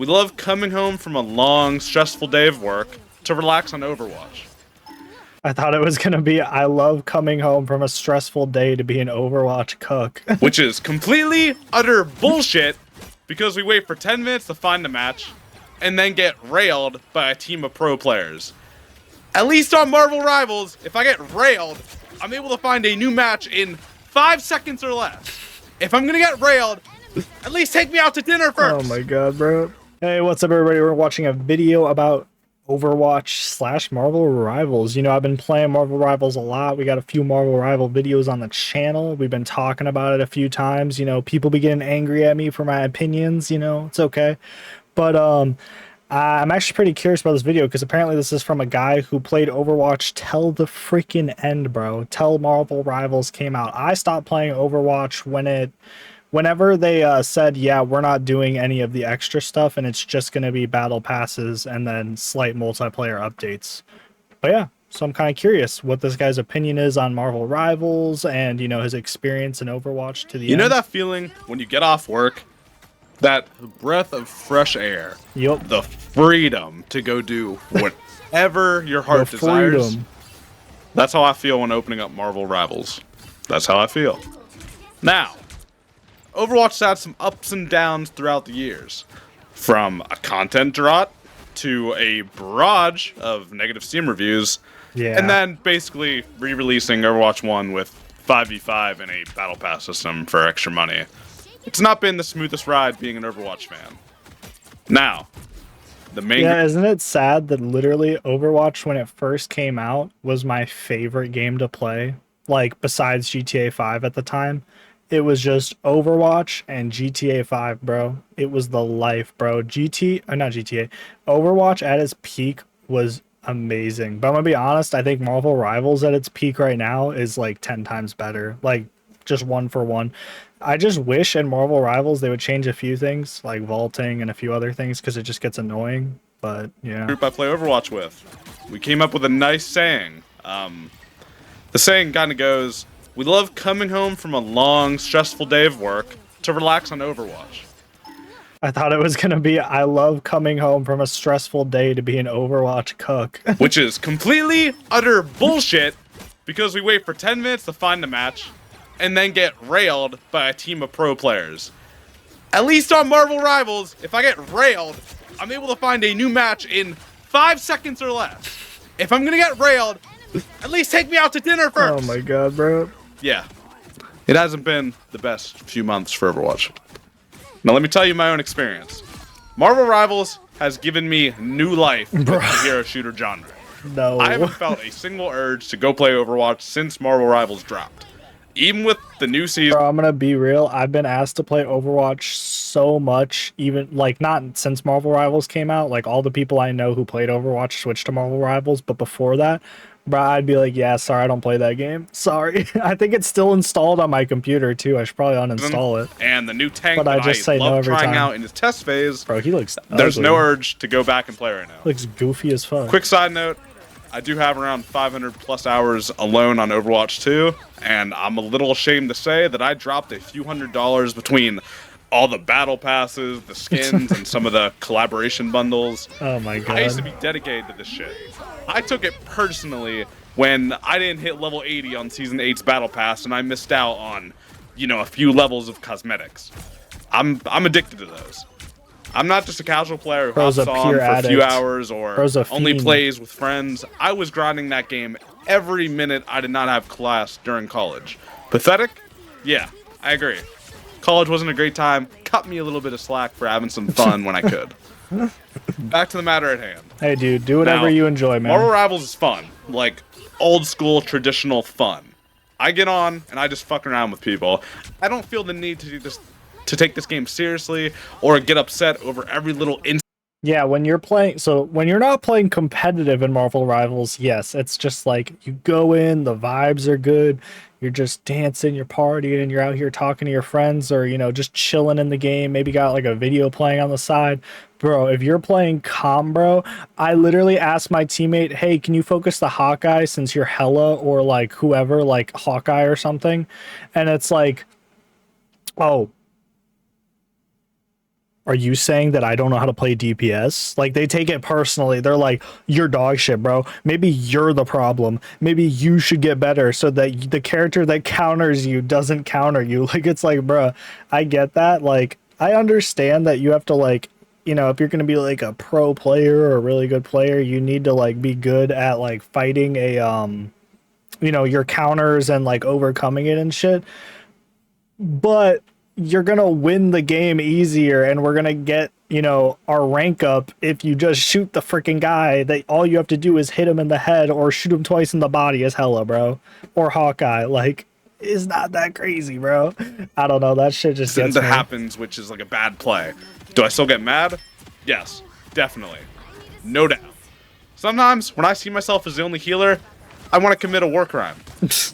We love coming home from a long, stressful day of work to relax on Overwatch. I thought it was going to be, I love coming home from a stressful day to be an Overwatch cook. Which is completely, utter bullshit because we wait for 10 minutes to find a match and then get railed by a team of pro players. At least on Marvel Rivals, if I get railed, I'm able to find a new match in 5 seconds or less. If I'm gonna get railed, at least take me out to dinner first. Oh my god, bro. Hey, what's up, everybody? We're watching a video about Overwatch / Marvel Rivals. You know, I've been playing Marvel Rivals a lot. We got a few Marvel Rival videos on the channel. We've been talking about it a few times. You know, people be getting angry at me for my opinions. You know, it's okay. But I'm actually pretty curious about this video because apparently this is from a guy who played Overwatch till the freaking end, bro. Till Marvel Rivals came out. I stopped playing Overwatch whenever they said, yeah, we're not doing any of the extra stuff and it's just going to be battle passes and then slight multiplayer updates. But yeah, so I'm kind of curious what this guy's opinion is on Marvel Rivals and, you know, his experience in Overwatch to the end. You know that feeling when you get off work? That breath of fresh air. Yep. The freedom to go do whatever your heart desires. That's how I feel when opening up Marvel Rivals. That's how I feel. Now, Overwatch has had some ups and downs throughout the years. From a content drought to a barrage of negative Steam reviews. Yeah. And then basically re-releasing Overwatch 1 with 5v5 and a battle pass system for extra money. It's not been the smoothest ride being an Overwatch fan. Now, the main... Yeah, isn't it sad that literally Overwatch, when it first came out, was my favorite game to play? Like, besides GTA 5 at the time. It was just Overwatch and GTA 5, bro. It was the life, bro. Not GTA. Overwatch at its peak was amazing. But I'm gonna be honest, I think Marvel Rivals at its peak right now is like 10 times better. Like, just one for one. I just wish in Marvel Rivals they would change a few things, like vaulting and a few other things, because it just gets annoying. But yeah. Group I play Overwatch with, we came up with a nice saying. The saying kind of goes, we love coming home from a long, stressful day of work to relax on Overwatch. I thought it was going to be, I love coming home from a stressful day to be an Overwatch cook. Which is completely, utter bullshit because we wait for 10 minutes to find a match and then get railed by a team of pro players. At least on Marvel Rivals, if I get railed, I'm able to find a new match in 5 seconds or less. If I'm gonna get railed, at least take me out to dinner first. Oh my god, bro. Yeah. It hasn't been the best few months for Overwatch. Now let me tell you my own experience. Marvel Rivals has given me new life with the hero shooter genre. No. I haven't felt a single urge to go play Overwatch since Marvel Rivals dropped. Even with the new season... Bro, I'm gonna be real. I've been asked to play Overwatch so much, even, like, not since Marvel Rivals came out. Like, all the people I know who played Overwatch switched to Marvel Rivals, but before that, bro, I'd be like, yeah, sorry, I don't play that game. Sorry. I think it's still installed on my computer, too. I should probably uninstall it. And the new tank but that I just say love no every trying time. out in his test phase, bro, he looks there's ugly. no urge to go back and play right now. Looks goofy as fuck. Quick side note, I do have around 500 plus hours alone on Overwatch 2, and I'm a little ashamed to say that I dropped a few $100s between all the battle passes, the skins, and some of the collaboration bundles. Oh my god. I used to be dedicated to this shit. I took it personally when I didn't hit level 80 on Season 8's Battle Pass, and I missed out on, you know, a few levels of cosmetics. I'm addicted to those. I'm not just a casual player who hops on for a few hours or only plays with friends. I was grinding that game every minute I did not have class during college. Pathetic? Yeah, I agree. College wasn't a great time. Cut me a little bit of slack for having some fun when I could. Back to the matter at hand. Hey, dude, do whatever you enjoy, man. Marvel Rivals is fun. Like, old school, traditional fun. I get on, and I just fuck around with people. I don't feel the need to do this, to take this game seriously or get upset over every little Yeah, when you're playing, so when you're not playing competitive in Marvel Rivals, yes, it's just like you go in, the vibes are good, you're just dancing, you're partying, and you're out here talking to your friends or, you know, just chilling in the game, maybe got like a video playing on the side. Bro, if you're playing calm, bro, I literally asked my teammate, hey, can you focus the Hawkeye since you're Hella or like whoever, like Hawkeye or something? And it's like, oh, are you saying that I don't know how to play DPS? Like, they take it personally. They're like, you're dog shit, bro. Maybe you're the problem. Maybe you should get better so that the character that counters you doesn't counter you. Like, it's like, bro, I get that. Like, I understand that you have to, like, you know, if you're going to be like a pro player or a really good player, you need to like be good at like fighting a, you know, your counters and like overcoming it and shit. But you're going to win the game easier, and we're going to get, you know, our rank up if you just shoot the freaking guy that all you have to do is hit him in the head or shoot him twice in the body as Hella, bro. Or Hawkeye. Like, it's not that crazy, bro. I don't know. That shit just gets that me. happens, which is like a bad play. Do I still get mad? Yes, definitely. No doubt. Sometimes, when I see myself as the only healer, I want to commit a war crime.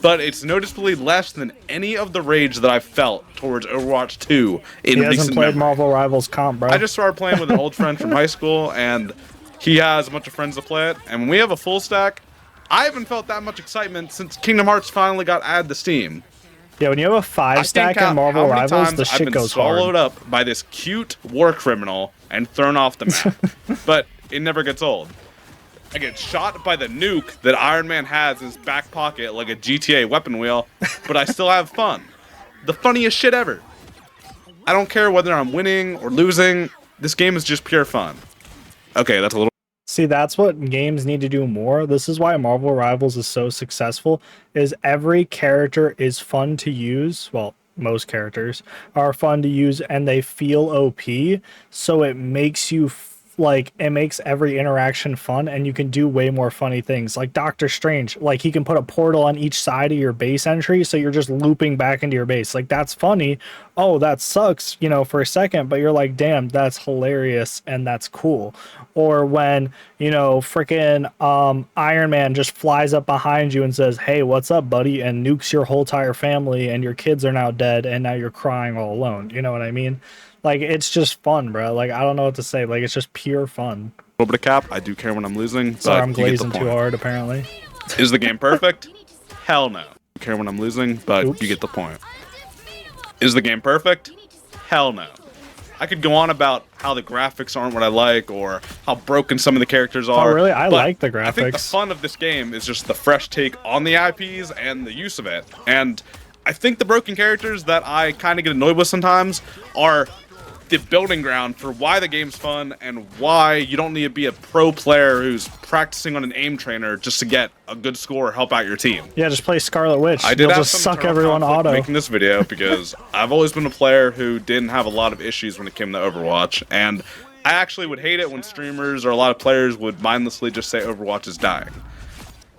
But it's noticeably less than any of the rage that I've felt towards Overwatch 2 in He hasn't recent played memory. Marvel Rivals comp, bro. I just started playing with an old friend from high school, and he has a bunch of friends that play it. And when we have a full stack, I haven't felt that much excitement since Kingdom Hearts finally got added to Steam. Yeah, when you have a 5-stack in Marvel Rivals, the shit goes hard. I've been swallowed up by this cute war criminal and thrown off the map. But it never gets old. I get shot by the nuke that Iron Man has in his back pocket like a GTA weapon wheel, but I still have fun. The funniest shit ever. I don't care whether I'm winning or losing. This game is just pure fun. Okay, that's a little... See, that's what games need to do more. This is why Marvel Rivals is so successful, is every character is fun to use. Well, most characters are fun to use, and they feel OP, so it makes you like, it makes every interaction fun, and you can do way more funny things. Like Doctor Strange, like he can put a portal on each side of your base entry, so you're just looping back into your base. Like, that's funny. Oh, that sucks, you know, for a second, but you're like, damn, that's hilarious and that's cool. Or when, you know, freaking Iron Man just flies up behind you and says, hey, what's up, buddy, and nukes your whole entire family, and your kids are now dead, and now you're crying all alone. You know what I mean? Like, it's just fun, bro. Like, I don't know what to say. Like, it's just pure fun. A little bit of cap. I do care when I'm losing. Sorry, but I'm glazing too hard, apparently. Is the game perfect? Hell no. I care when I'm losing, but Oops. you get the point. Is the game perfect? Hell no. I could go on about how the graphics aren't what I like, or how broken some of the characters are. Oh, really? I like the graphics. I think the fun of this game is just the fresh take on the IPs and the use of it. And I think the broken characters that I kind of get annoyed with sometimes are the building ground for why the game's fun and why you don't need to be a pro player who's practicing on an aim trainer just to get a good score or help out your team. Yeah, just play Scarlet Witch. I did You'll have just some suck internal everyone conflict auto. making this video because I've always been a player who didn't have a lot of issues when it came to Overwatch, and I actually would hate it when streamers or a lot of players would mindlessly just say Overwatch is dying.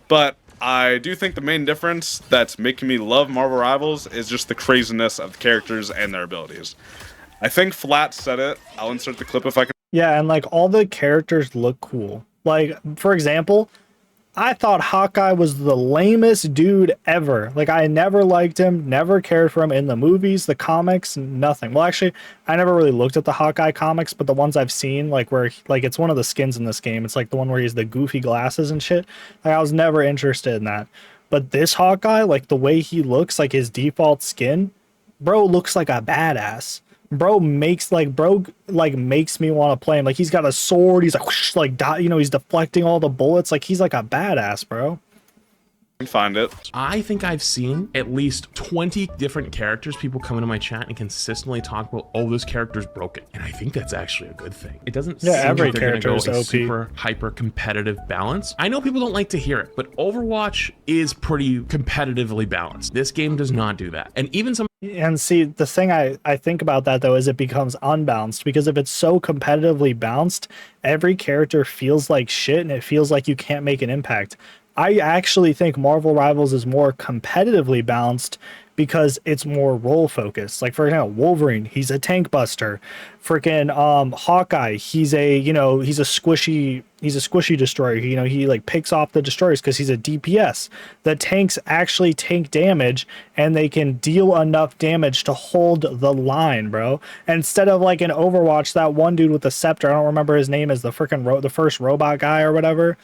But I do think the main difference that's making me love Marvel Rivals is just the craziness of the characters and their abilities. I think Flat said it. I'll insert the clip if I can. Yeah, and like all the characters look cool. Like, for example, I thought Hawkeye was the lamest dude ever. Like, I never liked him, never cared for him in the movies, the comics, nothing. Well, actually, I never really looked at the Hawkeye comics, but the ones I've seen, like where, like, it's one of the skins in this game. It's like the one where he has the goofy glasses and shit. Like, I was never interested in that. But this Hawkeye, like the way he looks, like his default skin, bro looks like a badass. Bro makes me want to play him. Like, he's got a sword. He's like, whoosh, like, you know, he's deflecting all the bullets. Like, he's like a badass, bro. Find it. I think I've seen at least 20 different characters people come into my chat and consistently talk about, oh, this character's broken. And I think that's actually a good thing. It doesn't seem every like they're gonna character go is a OP. super hyper competitive balance. I know people don't like to hear it, but Overwatch is pretty competitively balanced. This game does not do that. And even some And see, the thing I think about that, though, is it becomes unbalanced. Because if it's so competitively balanced, every character feels like shit, and it feels like you can't make an impact. I actually think Marvel Rivals is more competitively balanced because it's more role focused. Like, for example, Wolverine, he's a tank buster. Freaking Hawkeye, he's a squishy destroyer. You know, he like picks off the destroyers because he's a DPS. The tanks actually take damage, and they can deal enough damage to hold the line, bro. Instead of like in Overwatch, that one dude with the scepter, I don't remember his name, is the freaking the first robot guy or whatever.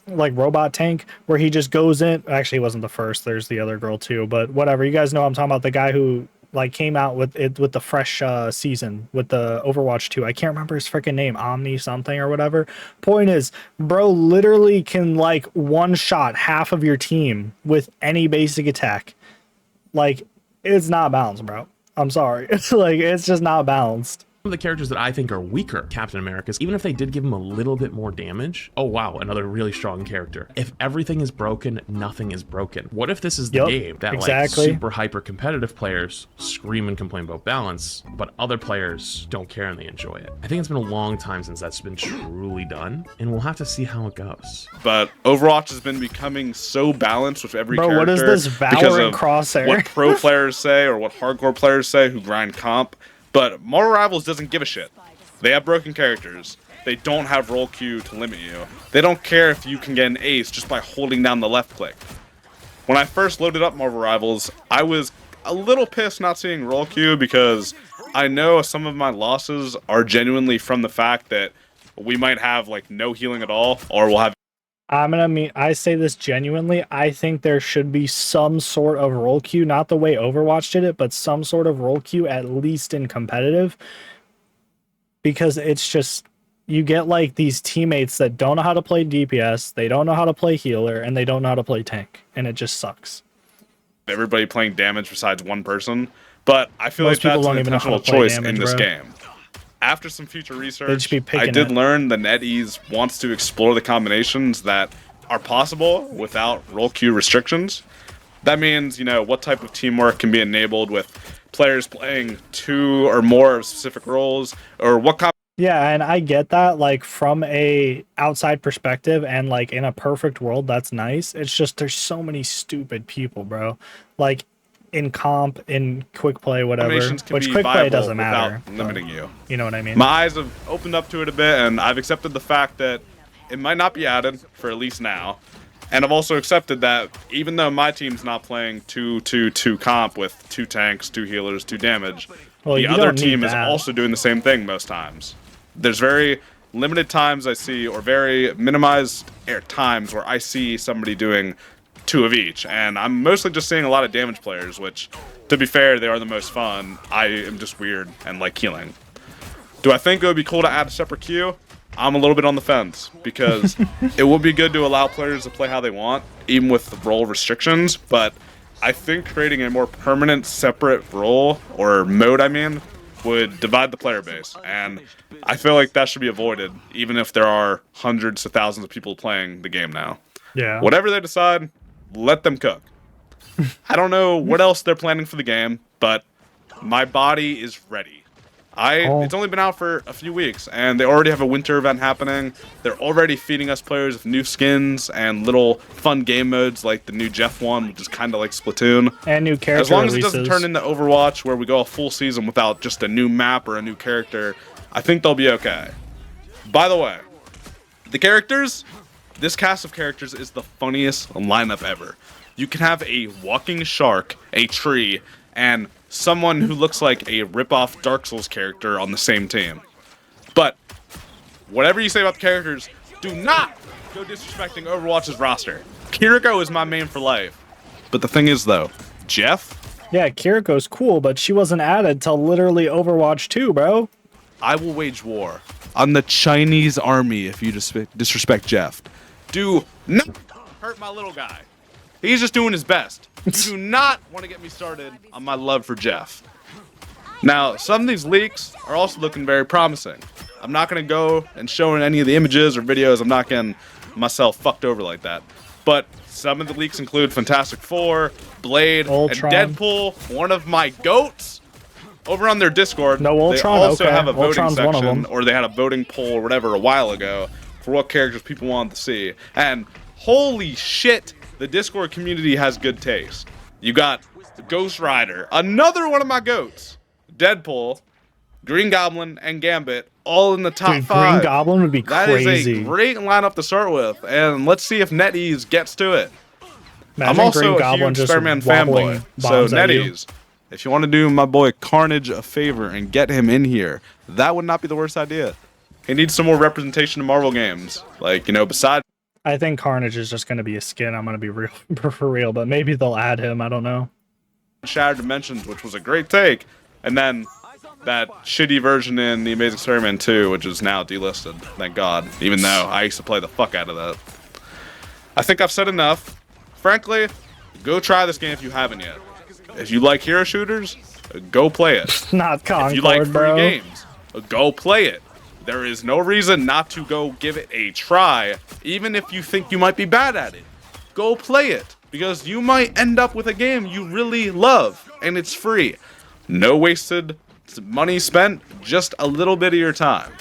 Like robot tank, where he just goes in. Actually, he wasn't the first, there's the other girl too, but whatever, you guys know I'm talking about, the guy who like came out with it with the fresh season with the Overwatch 2. I can't remember his freaking name, Omni something or whatever. Point is, bro literally can like one shot half of your team with any basic attack. Like, it's not balanced, bro. I'm sorry. It's like, it's just not balanced. Some of the characters that I think are weaker Captain Americas, even if they did give him a little bit more damage, oh wow, another really strong character. If everything is broken, nothing is broken. What if this is the game that exactly. like super hyper competitive players scream and complain about balance, but other players don't care and they enjoy it? I think it's been a long time since that's been truly done, and we'll have to see how it goes. But Overwatch has been becoming so balanced with every character. What is this Valorant crosshair? What pro players say or what hardcore players say who grind comp. But Marvel Rivals doesn't give a shit. They have broken characters. They don't have roll Q to limit you. They don't care if you can get an ace just by holding down the left click. When I first loaded up Marvel Rivals, I was a little pissed not seeing roll Q because I know some of my losses are genuinely from the fact that we might have like no healing at all, or we'll have. I say this genuinely. I think there should be some sort of roll queue, not the way Overwatch did it, but some sort of roll queue, at least in competitive. Because it's just, you get like these teammates that don't know how to play DPS, they don't know how to play healer, and they don't know how to play tank. And it just sucks. Everybody playing damage besides one person. But I feel Most like that's an intentional choice damage, in this bro. game. After some future research, I I did learn that NetEase wants to explore the combinations that are possible without roll queue restrictions. That means, you know, what type of teamwork can be enabled with players playing 2 or more specific roles, or what Yeah, and I get that, like, from a outside perspective, and like in a perfect world, that's nice. It's just there's so many stupid people, bro. Like, in comp, in quick play, whatever. Which quick play doesn't matter. Limiting you. You know what I mean? My eyes have opened up to it a bit, and I've accepted the fact that it might not be added for at least now. And I've also accepted that even though my team's not playing 2-2-2 comp with 2 tanks, 2 healers, 2 damage, the other team is also doing the same thing most times. There's very limited times I see, or very minimized times where I see somebody doing 2 of each, and I'm mostly just seeing a lot of damage players, which, to be fair, they are the most fun. I am just weird and like healing. Do I think it would be cool to add a separate queue? I'm a little bit on the fence, because it would be good to allow players to play how they want, even with role restrictions, but I think creating a more permanent separate role, or mode I mean, would divide the player base, and I feel like that should be avoided, even if there are hundreds of thousands of people playing the game now. Yeah. Whatever they decide, let them cook. I don't know what else they're planning for the game, but my body is ready. It's only been out for a few weeks, and they already have a winter event happening. They're already feeding us players with new skins and little fun game modes like the new Jeff one, which is kind of like Splatoon. And new character As long as releases. it doesn't turn into Overwatch, where we go a full season without just a new map or a new character, I think they'll be okay. By the way, the characters, this cast of characters is the funniest lineup ever. You can have a walking shark, a tree, and someone who looks like a rip-off Dark Souls character on the same team. But whatever you say about the characters, do not go disrespecting Overwatch's roster. Kiriko is my main for life. But the thing is, though, Jeff? Yeah, Kiriko's cool, but she wasn't added till literally Overwatch 2, bro. I will wage war on the Chinese army if you disrespect Jeff. Do not hurt my little guy. He's just doing his best. You do not want to get me started on my love for Jeff. Now, some of these leaks are also looking very promising. I'm not going to go and show any of the images or videos. I'm not getting myself fucked over like that. But some of the leaks include Fantastic Four, Blade, Ultron. and Deadpool, one of my goats. Over on their Discord, no Ultron? They also okay. have a voting Ultron's one of section, them. or they had a voting poll or whatever a while ago for what characters people wanted to see. And holy shit, the Discord community has good taste. You got Ghost Rider, another one of my goats, Deadpool, Green Goblin, and Gambit, all in the top 5. Green Goblin would be crazy. That is a great lineup to start with, and let's see if NetEase gets to it. Imagine I'm also Green a Goblin huge just Spider-Man wobbling fanboy, so bombs at you. NetEase, if you want to do my boy Carnage a favor and get him in here, that would not be the worst idea. He needs some more representation in Marvel games, like, you know, besides. I think Carnage is just going to be a skin. I'm going to be real for real, but maybe they'll add him. I don't know. Shattered Dimensions, which was a great take, and then that shitty version in The Amazing Spider-Man 2, which is now delisted, thank God, even though I used to play the fuck out of that. I think I've said enough. Frankly, go try this game if you haven't yet. If you like hero shooters, go play it. Not Concord, If you like free bro. games, go play it. There is no reason not to go give it a try, even if you think you might be bad at it. Go play it, because you might end up with a game you really love, and it's free. No wasted money spent, just a little bit of your time.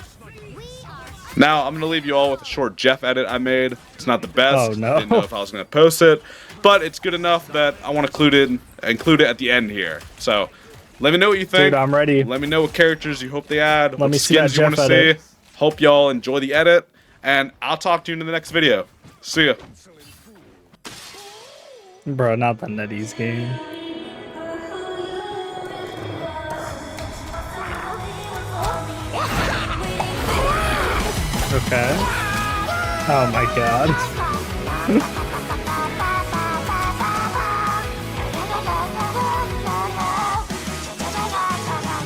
Now, I'm going to leave you all with a short Jeff edit I made. It's not the best. Oh, no. Didn't know if I was going to post it, but it's good enough that I want to include it at the end here. So, let me know what you think. Dude, I'm ready. Let me know what characters you hope they add, Let what me see that skins you want to Jeff see. edit. Hope y'all enjoy the edit, and I'll talk to you in the next video. See ya. Bro, not the NetEase game. Okay. Oh my god.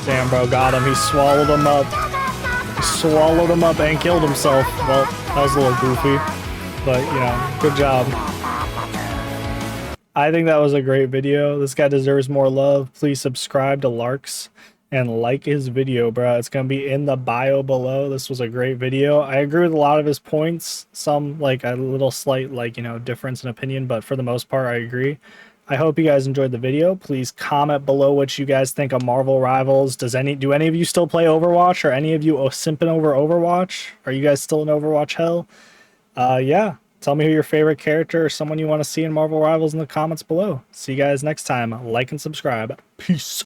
Damn, bro, got him. He swallowed him up. He swallowed him up and killed himself. Well, that was a little goofy. But, you know, good job. I think that was a great video. This guy deserves more love. Please subscribe to Larks and like his video, bro. It's going to be in the bio below. This was a great video. I agree with a lot of his points. Some, like, a little slight, like, you know, difference in opinion. But for the most part, I agree. I hope you guys enjoyed the video. Please comment below what you guys think of Marvel Rivals. Do any of you still play Overwatch? Or any of you simping over Overwatch? Are you guys still in Overwatch hell? Yeah. Tell me who your favorite character or someone you want to see in Marvel Rivals in the comments below. See you guys next time. Like and subscribe. Peace.